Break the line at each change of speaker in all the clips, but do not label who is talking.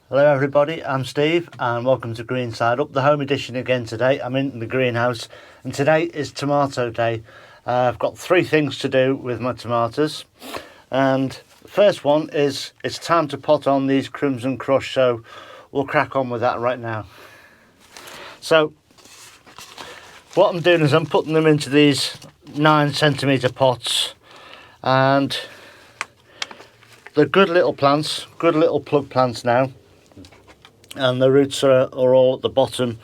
Hello everybody, I'm Steve and welcome to Green Side Up, the home edition again today. I'm in the greenhouse and today is tomato day. I've got three things to do with my tomatoes, and the first one is it's time to pot on these Crimson Crush, so we'll crack on with that right now. So what I'm doing is I'm putting them into these 9cm pots, and they're good little plants, good little plug plants now, and the roots are all at the bottom.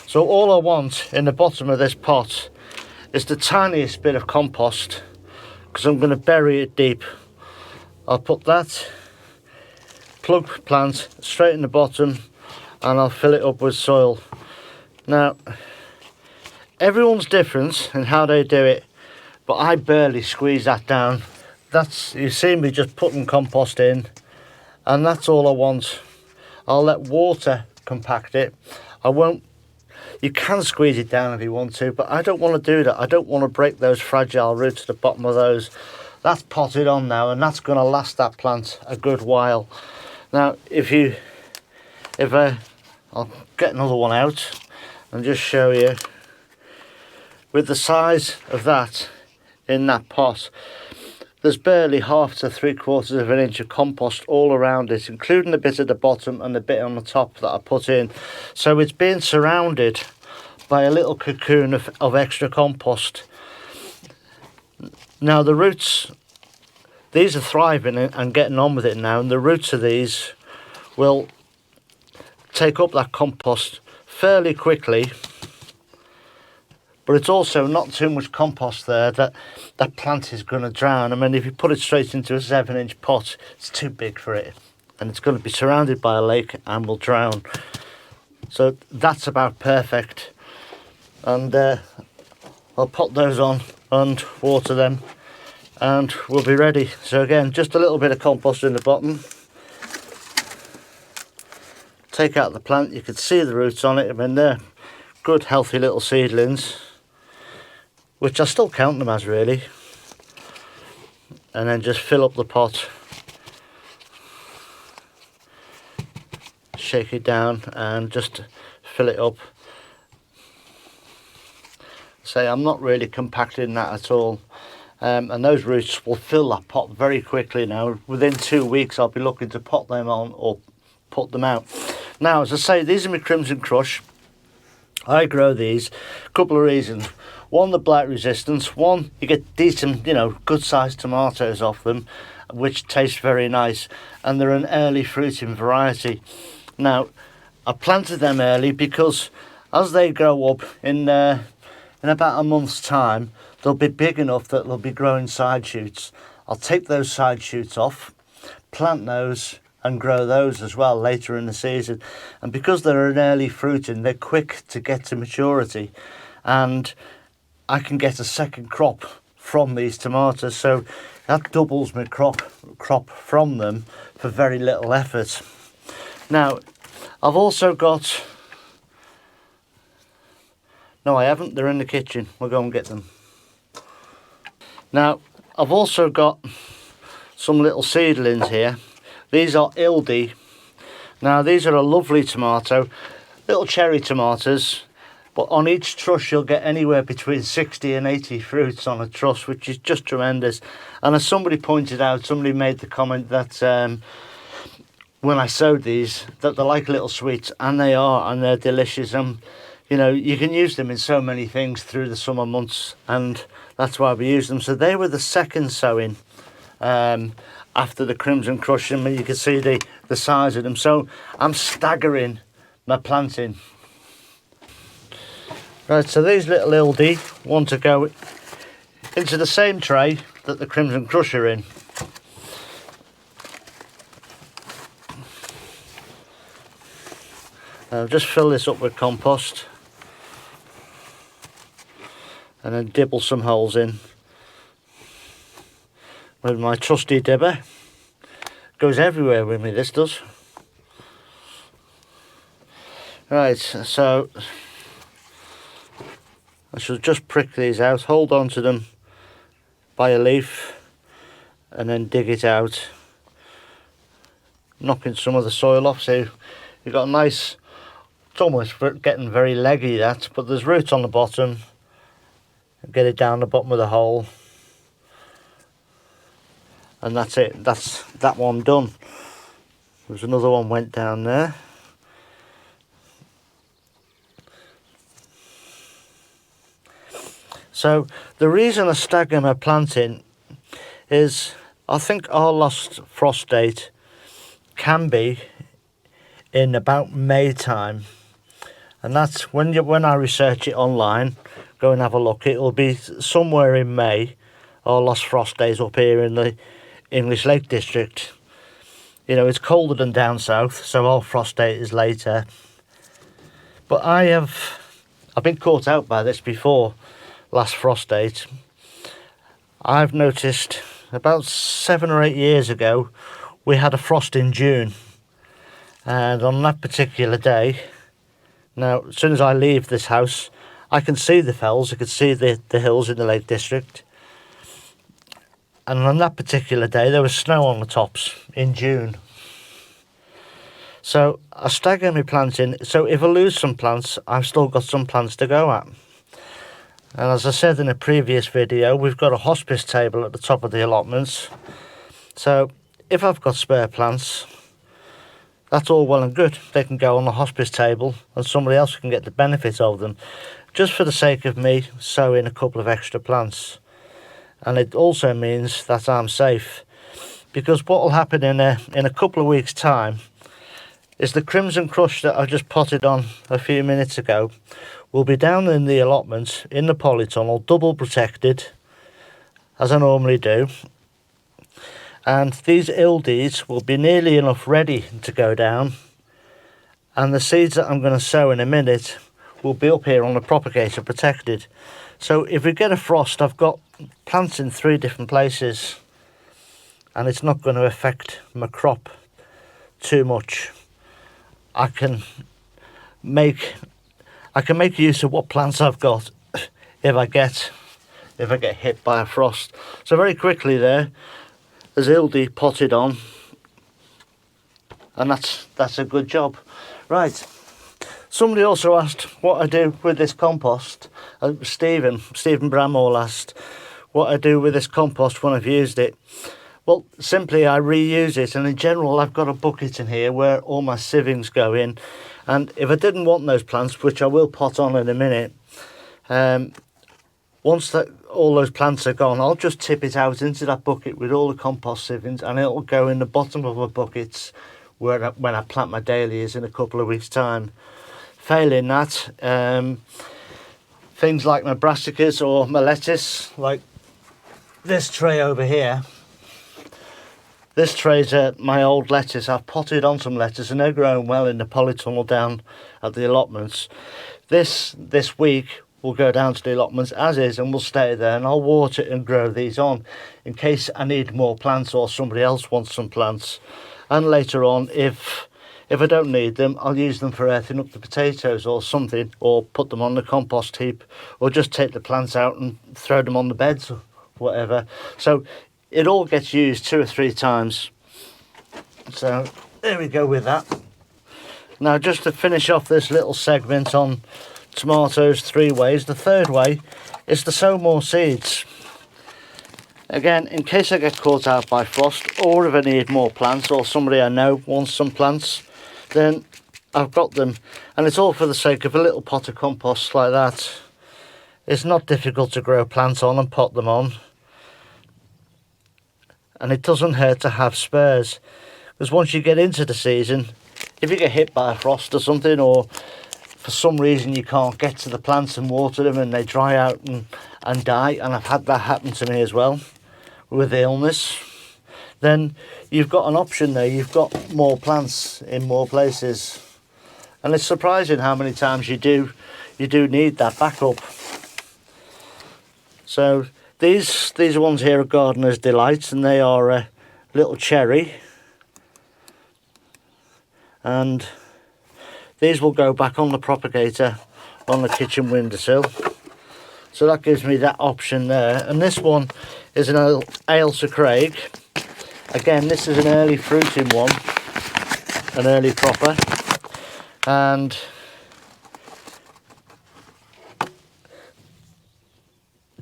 So all I want in the bottom of this pot is the tiniest bit of compost, because I'm going to bury it deep. I'll put that plug plant straight in the bottom and I'll fill it up with soil. Now everyone's different in how they do it, but I barely squeeze that down. You see me just putting compost in, and that's all I want. I'll let water compact it. You can squeeze it down if you want to, but I don't want to do that. I don't want to break those fragile roots at the bottom of those. That's potted on now, and that's going to last that plant a good while. Now, I'll get another one out and just show you. With the size of that in that pot, there's barely 1/2 to 3/4 of an inch of compost all around it, including the bit at the bottom and the bit on the top that I put in. So it's being surrounded by a little cocoon of extra compost. Now the roots, these are thriving and getting on with it now, and the roots of these will take up that compost fairly quickly. But it's also not too much compost there that that plant is going to drown. I mean, if you put it straight into a 7-inch pot, it's too big for it, and it's going to be surrounded by a lake and will drown. So that's about perfect. And I'll pot those on and water them, and we'll be ready. So again, just a little bit of compost in the bottom. Take out the plant. You can see the roots on it. I mean, they're good, healthy little seedlings, which I still count them as, really. And then just fill up the pot, shake it down and just fill it up. So I'm not really compacting that at all, and those roots will fill that pot very quickly now. Within 2 weeks I'll be looking to pot them on or put them out. Now, as I say, these are my Crimson Crush. I grow these, a couple of reasons. One, the blight resistance. One, you get decent, good sized tomatoes off them, which taste very nice, and they're an early fruiting variety. Now, I planted them early because as they grow up in about a month's time, they'll be big enough that they'll be growing side shoots. I'll take those side shoots off, plant those, and grow those as well later in the season. And because they're an early fruiting, they're quick to get to maturity, and I can get a second crop from these tomatoes, so that doubles my crop from them for very little effort. Now, I've also got, no I haven't, they're in the kitchen, we'll go and get them. Now, I've also got some little seedlings here. These are Ildi. Now, these are a lovely tomato, little cherry tomatoes, but on each truss you'll get anywhere between 60 and 80 fruits on a truss, which is just tremendous. And as somebody pointed out, somebody made the comment that when I sowed these, that they're like little sweets, and they are, and they're delicious. You can use them in so many things through the summer months, and that's why we use them. So they were the second sowing after the Crimson Crush, and you can see the size of them. So I'm staggering my planting. Right, so these little Ildi want to go into the same tray that the Crimson Crush are in. I'll just fill this up with compost and then dibble some holes in with my trusty dibber. Goes everywhere with me, this does. Right, so I should just prick these out, hold on to them by a leaf and then dig it out. knocking some of the soil off. So you've got a nice, it's almost getting very leggy that, but there's roots on the bottom. Get it down the bottom of the hole, and that's it. That's that one done. There's another one went down there. So the reason I stagger my planting is I think our last frost date can be in about May time, and that's when I research it online, go and have a look, it will be somewhere in May. Our last frost days up here in the English Lake District. You know, it's colder than down south, so our frost date is later. But I've been caught out by this before. Last frost date, I've noticed about 7 or 8 years ago we had a frost in June, and on that particular day, now as soon as I leave this house I can see the fells, I can see the hills in the Lake District, and on that particular day there was snow on the tops in June. So I stagger my planting, so if I lose some plants I've still got some plants to go at. And as I said in a previous video, we've got a hospice table at the top of the allotments. So if I've got spare plants, that's all well and good. They can go on the hospice table and somebody else can get the benefit of them. Just for the sake of me sowing a couple of extra plants. And it also means that I'm safe. Because what will happen in a couple of weeks' time is the Crimson Crush that I just potted on a few minutes ago will be down in the allotment in the polytunnel, double protected as I normally do, and these Ildis will be nearly enough ready to go down, and the seeds that I'm going to sow in a minute will be up here on the propagator protected. So if we get a frost, I've got plants in 3 different places and it's not going to affect my crop too much. I can make use of what plants I've got if I get hit by a frost. So very quickly there's Ildi potted on, and that's a good job. Right, somebody also asked what I do with this compost. Stephen Bramall asked what I do with this compost when I've used it. Well, simply I reuse it, and in general I've got a bucket in here where all my sievings go in, and if I didn't want those plants, which I will pot on in a minute, once all those plants are gone, I'll just tip it out into that bucket with all the compost sievings, and it'll go in the bottom of my buckets when I plant my dahlias in a couple of weeks' time. Failing that, things like my brassicas or my lettuce, like this tray over here. This tray's my old lettuce. I've potted on some lettuce and they're growing well in the polytunnel down at the allotments. This week we'll go down to the allotments as is and we'll stay there, and I'll water it and grow these on in case I need more plants or somebody else wants some plants. And later on, if I don't need them, I'll use them for earthing up the potatoes or something, or put them on the compost heap, or just take the plants out and throw them on the beds or whatever. So it all gets used 2 or 3 times. So there we go with that. Now just to finish off this little segment on tomatoes 3 ways, the third way is to sow more seeds. Again, in case I get caught out by frost, or if I need more plants, or somebody I know wants some plants, then I've got them. And it's all for the sake of a little pot of compost like that. It's not difficult to grow plants on and pot them on. And it doesn't hurt to have spares, because once you get into the season, if you get hit by a frost or something, or for some reason you can't get to the plants and water them and they dry out and die, and I've had that happen to me as well with illness, then you've got an option there. You've got more plants in more places, and it's surprising how many times you do need that backup. So these ones here are Gardener's Delights, and they are a little cherry, and these will go back on the propagator on the kitchen windowsill. So that gives me that option there. And this one is an Ailsa Craig. Again, this is an early fruiting one, an early cropper, and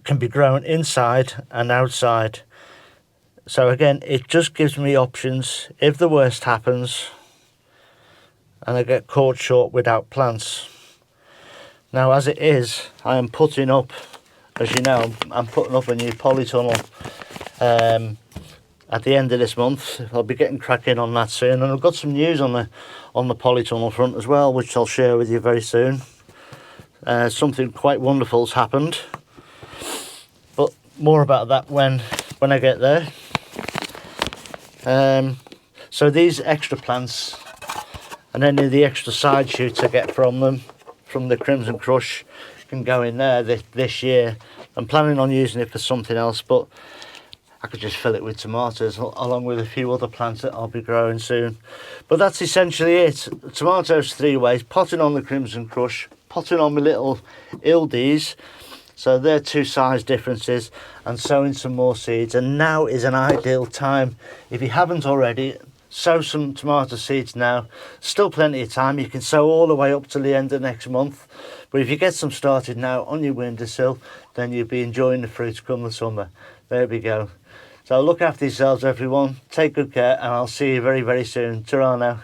can be grown inside and outside. So again, it just gives me options if the worst happens and I get caught short without plants. Now as it is, I am putting up, as you know, I'm putting up a new polytunnel at the end of this month. I'll be getting cracking on that soon, and I've got some news on the polytunnel front as well, which I'll share with you very soon. Something quite wonderful's happened, but more about that when I get there. So these extra plants and any of the extra side shoots I get from them, from the Crimson Crush, can go in there this year. I'm planning on using it for something else, but I could just fill it with tomatoes along with a few other plants that I'll be growing soon. But that's essentially it. Tomatoes 3 ways: potting on the Crimson Crush, potting on my little Ildis, so they're 2 size differences, and sowing some more seeds. And now is an ideal time, if you haven't already, sow some tomato seeds now. Still plenty of time. You can sow all the way up to the end of next month, but if you get some started now on your windowsill, then you'll be enjoying the fruits come the summer. There we go. So look after yourselves, everyone. Take good care, and I'll see you very, very soon. Ta-ra now.